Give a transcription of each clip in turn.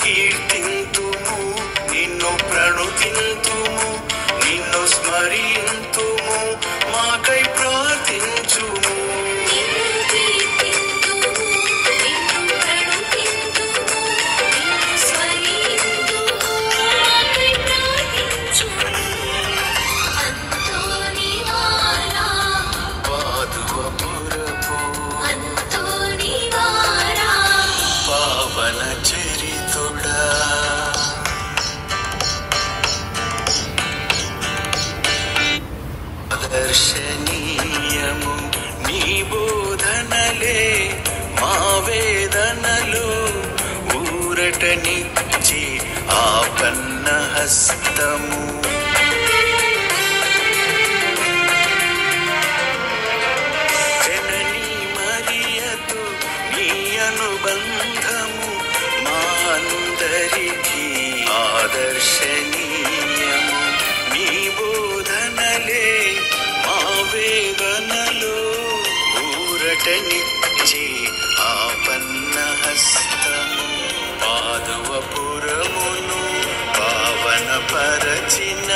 కీర్తింతుము, నిన్ను ప్రణుతింతుము, నిన్ను స్మరింతుము, మాకై ప్రార్థించుము. దర్శనీయము నీ బోధనలే మా వేదనలు ఊరటనిచ్చి ఆపన్న హస్తము. జననీ మరియతో నీ అనుబంధము మా అందరికీ ఆదర్శనీయము. నీ బోధనలే మా వేదనలు ఊరటనిచ్చి ఆపన్న హస్తము. పాదువపురమును పావన పరచిన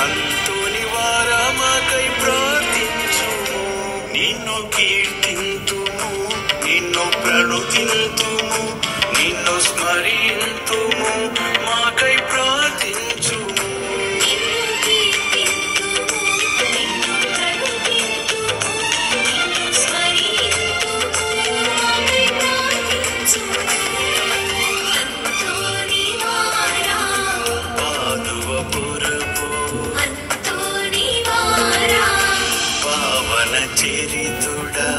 అంతుని వారమకై ప్రార్థించుము. నిన్ను కీర్తింతుము, నిన్ను ప్రణుతింతుము, నిన్ను స్మరింతుము, మాకై ప్రార్థించుము. పావన చరితుడా